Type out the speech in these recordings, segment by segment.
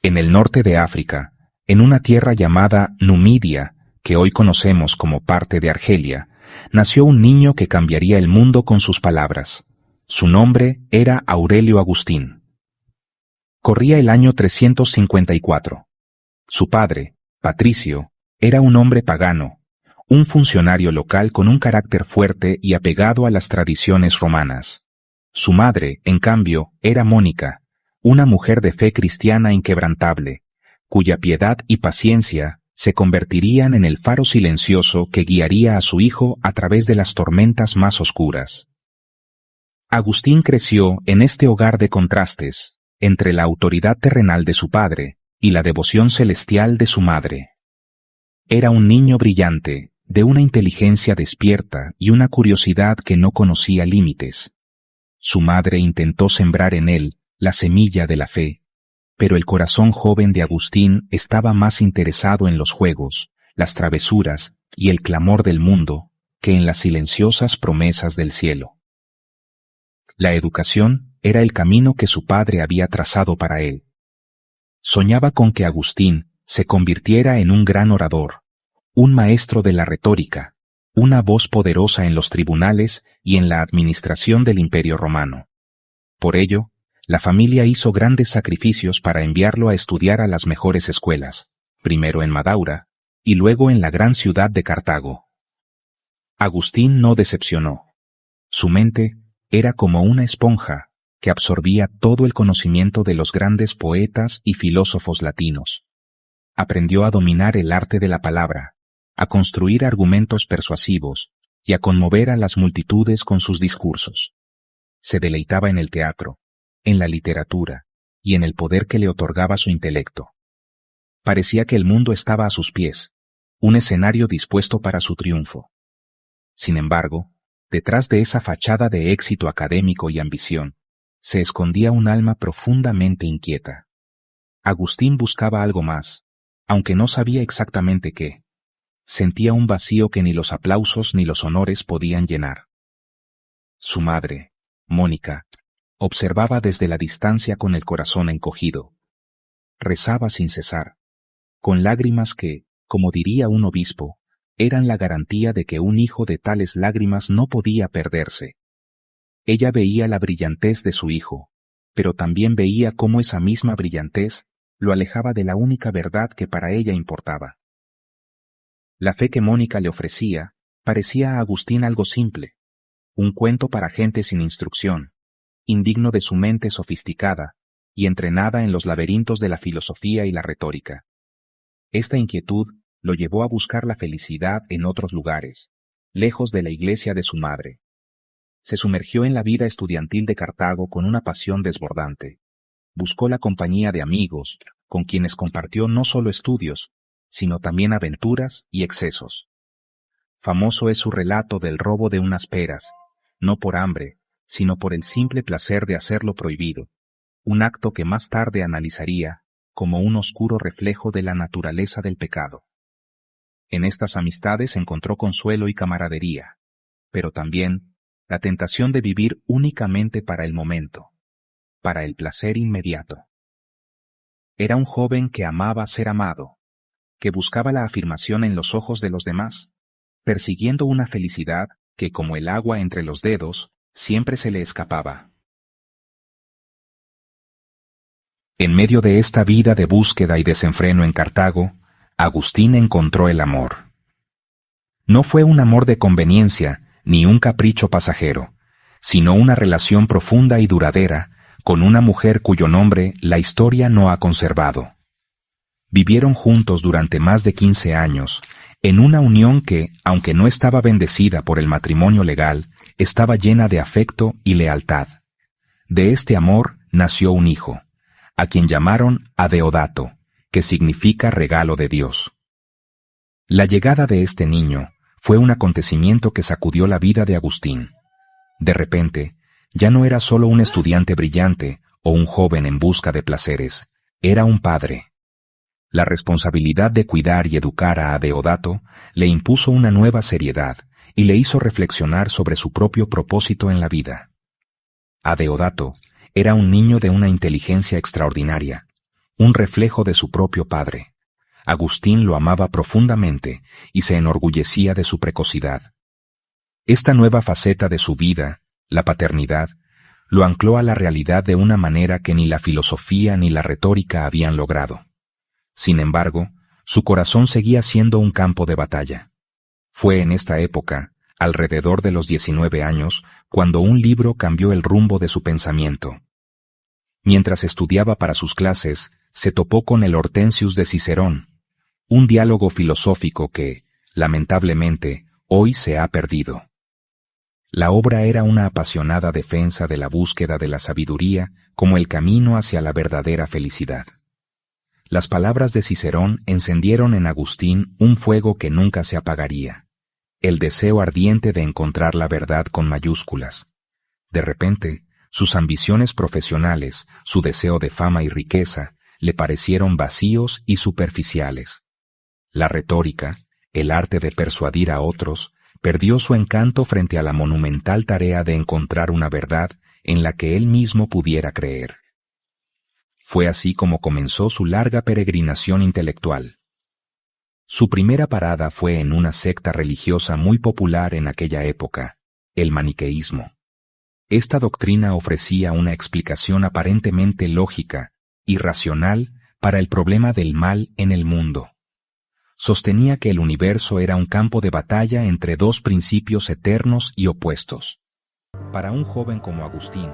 En el norte de África, en una tierra llamada Numidia, que hoy conocemos como parte de Argelia, nació un niño que cambiaría el mundo con sus palabras. Su nombre era Aurelio Agustín. Corría el año 354. Su padre, Patricio, era un hombre pagano, un funcionario local con un carácter fuerte y apegado a las tradiciones romanas. Su madre, en cambio, era Mónica, una mujer de fe cristiana inquebrantable, cuya piedad y paciencia se convertirían en el faro silencioso que guiaría a su hijo a través de las tormentas más oscuras. Agustín creció en este hogar de contrastes, entre la autoridad terrenal de su padre y la devoción celestial de su madre. Era un niño brillante, de una inteligencia despierta y una curiosidad que no conocía límites. Su madre intentó sembrar en él la semilla de la fe, pero el corazón joven de Agustín estaba más interesado en los juegos, las travesuras y el clamor del mundo que en las silenciosas promesas del cielo. La educación era el camino que su padre había trazado para él. Soñaba con que Agustín se convirtiera en un gran orador, un maestro de la retórica, una voz poderosa en los tribunales y en la administración del Imperio Romano. Por ello, la familia hizo grandes sacrificios para enviarlo a estudiar a las mejores escuelas, primero en Madaura y luego en la gran ciudad de Cartago. Agustín no decepcionó. Su mente era como una esponja que absorbía todo el conocimiento de los grandes poetas y filósofos latinos. Aprendió a dominar el arte de la palabra, a construir argumentos persuasivos y a conmover a las multitudes con sus discursos. Se deleitaba en el teatro, en la literatura y en el poder que le otorgaba su intelecto. Parecía que el mundo estaba a sus pies, un escenario dispuesto para su triunfo. Sin embargo, detrás de esa fachada de éxito académico y ambición, se escondía un alma profundamente inquieta. Agustín buscaba algo más, aunque no sabía exactamente qué. Sentía un vacío que ni los aplausos ni los honores podían llenar. Su madre, Mónica, observaba desde la distancia con el corazón encogido. Rezaba sin cesar, con lágrimas que, como diría un obispo, eran la garantía de que un hijo de tales lágrimas no podía perderse. Ella veía la brillantez de su hijo, pero también veía cómo esa misma brillantez lo alejaba de la única verdad que para ella importaba. La fe que Mónica le ofrecía parecía a Agustín algo simple, un cuento para gente sin instrucción, indigno de su mente sofisticada y entrenada en los laberintos de la filosofía y la retórica. Esta inquietud lo llevó a buscar la felicidad en otros lugares, lejos de la iglesia de su madre. Se sumergió en la vida estudiantil de Cartago con una pasión desbordante. Buscó la compañía de amigos, con quienes compartió no solo estudios, sino también aventuras y excesos. Famoso es su relato del robo de unas peras, no por hambre, sino por el simple placer de hacer lo prohibido, un acto que más tarde analizaría como un oscuro reflejo de la naturaleza del pecado. En estas amistades encontró consuelo y camaradería, pero también la tentación de vivir únicamente para el momento, para el placer inmediato. Era un joven que amaba ser amado, que buscaba la afirmación en los ojos de los demás, persiguiendo una felicidad que, como el agua entre los dedos, siempre se le escapaba. En medio de esta vida de búsqueda y desenfreno en Cartago, Agustín encontró el amor. No fue un amor de conveniencia ni un capricho pasajero, sino una relación profunda y duradera con una mujer cuyo nombre la historia no ha conservado. Vivieron juntos durante más de 15 años, en una unión que, aunque no estaba bendecida por el matrimonio legal, estaba llena de afecto y lealtad. De este amor nació un hijo, a quien llamaron Adeodato, que significa regalo de Dios. La llegada de este niño fue un acontecimiento que sacudió la vida de Agustín. De repente, ya no era solo un estudiante brillante o un joven en busca de placeres, era un padre. La responsabilidad de cuidar y educar a Adeodato le impuso una nueva seriedad y le hizo reflexionar sobre su propio propósito en la vida. Adeodato era un niño de una inteligencia extraordinaria, un reflejo de su propio padre. Agustín lo amaba profundamente y se enorgullecía de su precocidad. Esta nueva faceta de su vida, la paternidad, lo ancló a la realidad de una manera que ni la filosofía ni la retórica habían logrado. Sin embargo, su corazón seguía siendo un campo de batalla. Fue en esta época, alrededor de los 19 años, cuando un libro cambió el rumbo de su pensamiento. Mientras estudiaba para sus clases, se topó con el Hortensius de Cicerón, un diálogo filosófico que, lamentablemente, hoy se ha perdido. La obra era una apasionada defensa de la búsqueda de la sabiduría como el camino hacia la verdadera felicidad. Las palabras de Cicerón encendieron en Agustín un fuego que nunca se apagaría, el deseo ardiente de encontrar la verdad con mayúsculas. De repente, sus ambiciones profesionales, su deseo de fama y riqueza, le parecieron vacíos y superficiales. La retórica, el arte de persuadir a otros, perdió su encanto frente a la monumental tarea de encontrar una verdad en la que él mismo pudiera creer. Fue así como comenzó su larga peregrinación intelectual. Su primera parada fue en una secta religiosa muy popular en aquella época, el maniqueísmo. Esta doctrina ofrecía una explicación aparentemente lógica y racional para el problema del mal en el mundo. Sostenía que el universo era un campo de batalla entre dos principios eternos y opuestos. Para un joven como Agustín,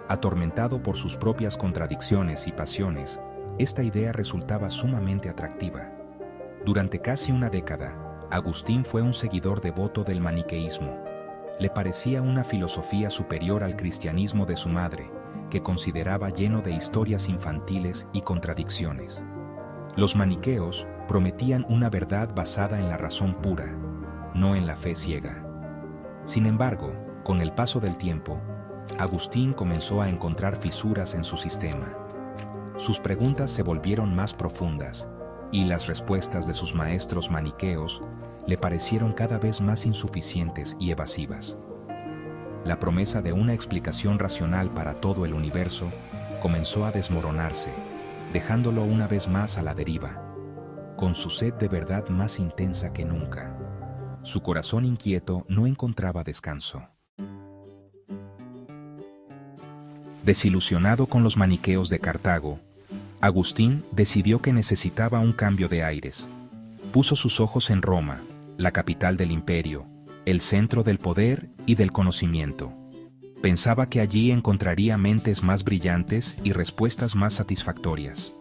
atormentado por sus propias contradicciones y pasiones, esta idea resultaba sumamente atractiva. Durante casi una década, Agustín fue un seguidor devoto del maniqueísmo. Le parecía una filosofía superior al cristianismo de su madre, que consideraba lleno de historias infantiles y contradicciones. Los maniqueos prometían una verdad basada en la razón pura, no en la fe ciega. Sin embargo, con el paso del tiempo, Agustín comenzó a encontrar fisuras en su sistema. Sus preguntas se volvieron más profundas, y las respuestas de sus maestros maniqueos le parecieron cada vez más insuficientes y evasivas. La promesa de una explicación racional para todo el universo comenzó a desmoronarse, dejándolo una vez más a la deriva, con su sed de verdad más intensa que nunca. Su corazón inquieto no encontraba descanso. Desilusionado con los maniqueos de Cartago, Agustín decidió que necesitaba un cambio de aires. Puso sus ojos en Roma, la capital del imperio, el centro del poder y del conocimiento. Pensaba que allí encontraría mentes más brillantes y respuestas más satisfactorias.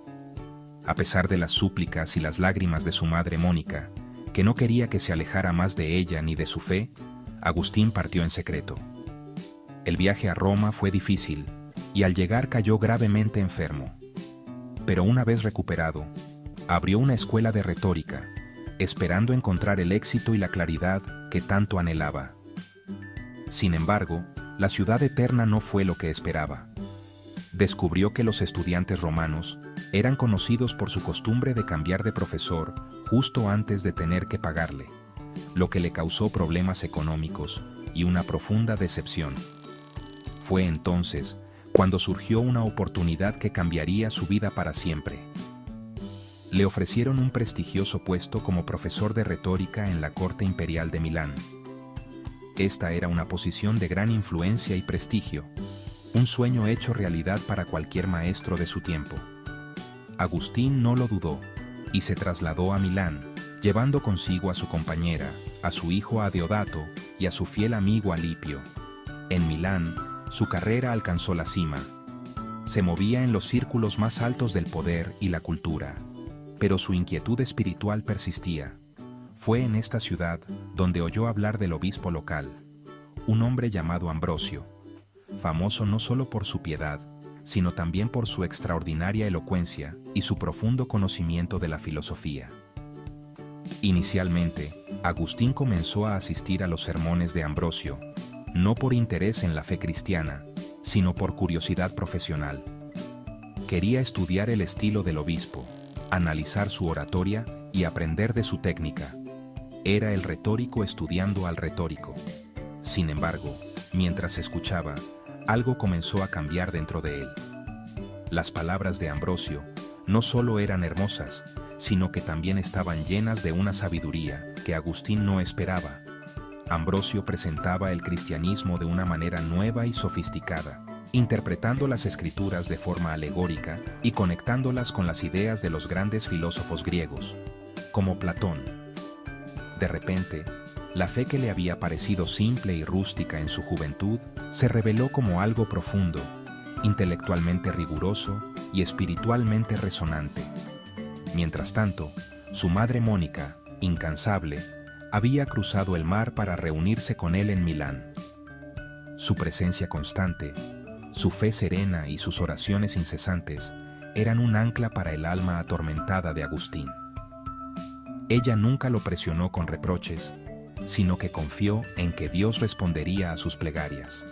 A pesar de las súplicas y las lágrimas de su madre Mónica, que no quería que se alejara más de ella ni de su fe, Agustín partió en secreto. El viaje a Roma fue difícil, y al llegar cayó gravemente enfermo. Pero una vez recuperado, abrió una escuela de retórica, esperando encontrar el éxito y la claridad que tanto anhelaba. Sin embargo, la ciudad eterna no fue lo que esperaba. Descubrió que los estudiantes romanos eran conocidos por su costumbre de cambiar de profesor justo antes de tener que pagarle, lo que le causó problemas económicos y una profunda decepción. Fue entonces cuando surgió una oportunidad que cambiaría su vida para siempre. Le ofrecieron un prestigioso puesto como profesor de retórica en la corte imperial de Milán. Esta era una posición de gran influencia y prestigio, un sueño hecho realidad para cualquier maestro de su tiempo. Agustín no lo dudó y se trasladó a Milán, llevando consigo a su compañera, a su hijo Adeodato y a su fiel amigo Alipio. En Milán, su carrera alcanzó la cima. Se movía en los círculos más altos del poder y la cultura, pero su inquietud espiritual persistía. Fue en esta ciudad donde oyó hablar del obispo local, un hombre llamado Ambrosio, famoso no solo por su piedad, sino también por su extraordinaria elocuencia y su profundo conocimiento de la filosofía. Inicialmente, Agustín comenzó a asistir a los sermones de Ambrosio, no por interés en la fe cristiana, sino por curiosidad profesional. Quería estudiar el estilo del obispo, analizar su oratoria y aprender de su técnica. Era el retórico estudiando al retórico. Sin embargo, mientras escuchaba, algo comenzó a cambiar dentro de él. Las palabras de Ambrosio no solo eran hermosas, sino que también estaban llenas de una sabiduría que Agustín no esperaba. Ambrosio presentaba el cristianismo de una manera nueva y sofisticada, interpretando las escrituras de forma alegórica y conectándolas con las ideas de los grandes filósofos griegos, como Platón. De repente, la fe que le había parecido simple y rústica en su juventud se reveló como algo profundo, intelectualmente riguroso y espiritualmente resonante. Mientras tanto, su madre Mónica, incansable, había cruzado el mar para reunirse con él en Milán. Su presencia constante, su fe serena y sus oraciones incesantes eran un ancla para el alma atormentada de Agustín. Ella nunca lo presionó con reproches, sino que confió en que Dios respondería a sus plegarias.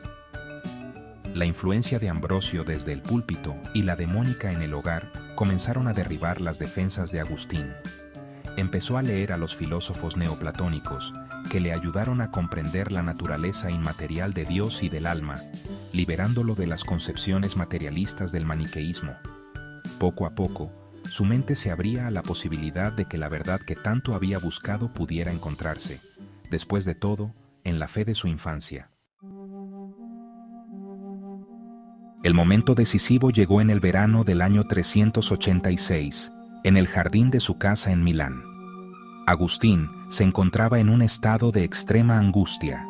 La influencia de Ambrosio desde el púlpito y la de Mónica en el hogar comenzaron a derribar las defensas de Agustín. Empezó a leer a los filósofos neoplatónicos, que le ayudaron a comprender la naturaleza inmaterial de Dios y del alma, liberándolo de las concepciones materialistas del maniqueísmo. Poco a poco, su mente se abría a la posibilidad de que la verdad que tanto había buscado pudiera encontrarse, después de todo, en la fe de su infancia. El momento decisivo llegó en el verano del año 386, en el jardín de su casa en Milán. Agustín se encontraba en un estado de extrema angustia.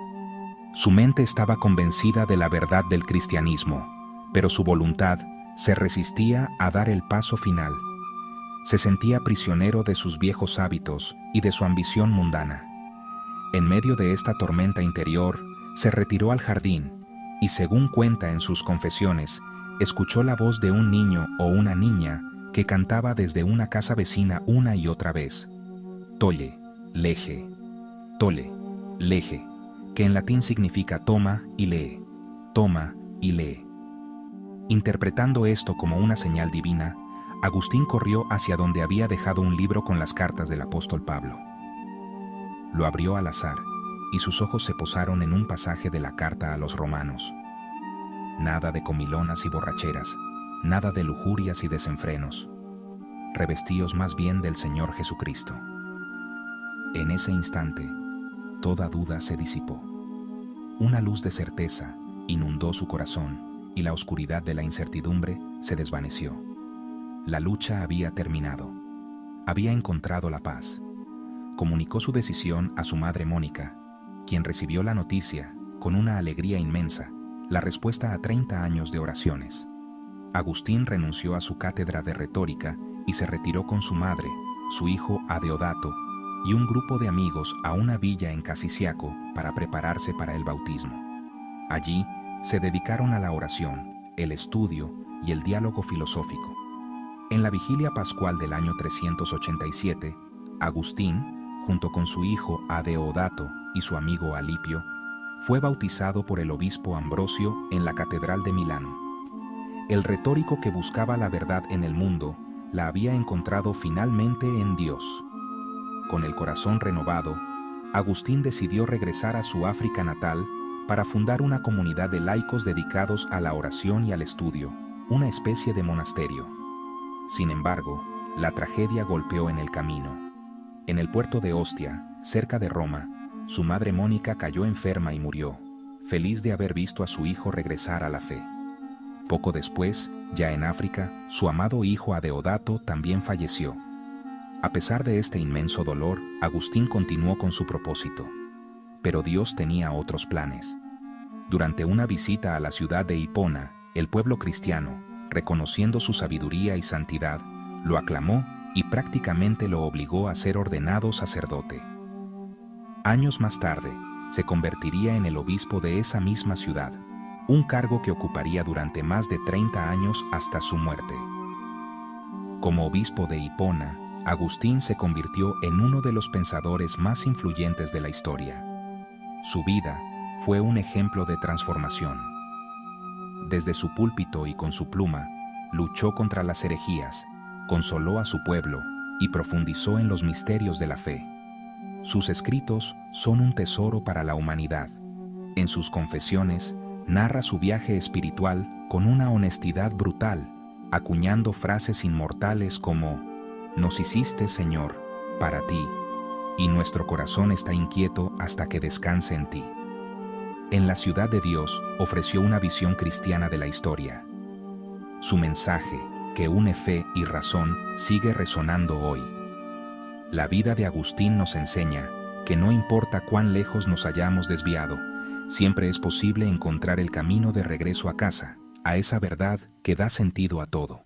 Su mente estaba convencida de la verdad del cristianismo, pero su voluntad se resistía a dar el paso final. Se sentía prisionero de sus viejos hábitos y de su ambición mundana. En medio de esta tormenta interior, se retiró al jardín y, según cuenta en sus confesiones, escuchó la voz de un niño o una niña que cantaba desde una casa vecina una y otra vez: Tolle, lege, tole, lege, que en latín significa toma y lee, toma y lee. Interpretando esto como una señal divina, Agustín corrió hacia donde había dejado un libro con las cartas del apóstol Pablo. Lo abrió al azar, y sus ojos se posaron en un pasaje de la carta a los romanos. Nada de comilonas y borracheras, nada de lujurias y desenfrenos. Revestíos más bien del Señor Jesucristo. En ese instante, toda duda se disipó. Una luz de certeza inundó su corazón y la oscuridad de la incertidumbre se desvaneció. La lucha había terminado. Había encontrado la paz. Comunicó su decisión a su madre Mónica, quien recibió la noticia, con una alegría inmensa, la respuesta a 30 años de oraciones. Agustín renunció a su cátedra de retórica y se retiró con su madre, su hijo Adeodato y un grupo de amigos a una villa en Casiciaco para prepararse para el bautismo. Allí se dedicaron a la oración, el estudio y el diálogo filosófico. En la vigilia pascual del año 387, Agustín, junto con su hijo Adeodato y su amigo Alipio, fue bautizado por el obispo Ambrosio en la Catedral de Milán. El retórico que buscaba la verdad en el mundo la había encontrado finalmente en Dios. Con el corazón renovado, Agustín decidió regresar a su África natal para fundar una comunidad de laicos dedicados a la oración y al estudio, una especie de monasterio. Sin embargo, la tragedia golpeó en el camino. En el puerto de Ostia, cerca de Roma, su madre Mónica cayó enferma y murió, feliz de haber visto a su hijo regresar a la fe. Poco después, ya en África, su amado hijo Adeodato también falleció. A pesar de este inmenso dolor, Agustín continuó con su propósito. Pero Dios tenía otros planes. Durante una visita a la ciudad de Hipona, el pueblo cristiano, reconociendo su sabiduría y santidad, lo aclamó y prácticamente lo obligó a ser ordenado sacerdote. Años más tarde, se convertiría en el obispo de esa misma ciudad, un cargo que ocuparía durante más de 30 años hasta su muerte. Como obispo de Hipona, Agustín se convirtió en uno de los pensadores más influyentes de la historia. Su vida fue un ejemplo de transformación. Desde su púlpito y con su pluma, luchó contra las herejías, consoló a su pueblo y profundizó en los misterios de la fe. Sus escritos son un tesoro para la humanidad. En sus confesiones, narra su viaje espiritual con una honestidad brutal, acuñando frases inmortales como «Nos hiciste, Señor, para ti, y nuestro corazón está inquieto hasta que descanse en ti». En la ciudad de Dios ofreció una visión cristiana de la historia. Su mensaje, que une fe y razón, sigue resonando hoy. La vida de Agustín nos enseña que no importa cuán lejos nos hayamos desviado, siempre es posible encontrar el camino de regreso a casa, a esa verdad que da sentido a todo.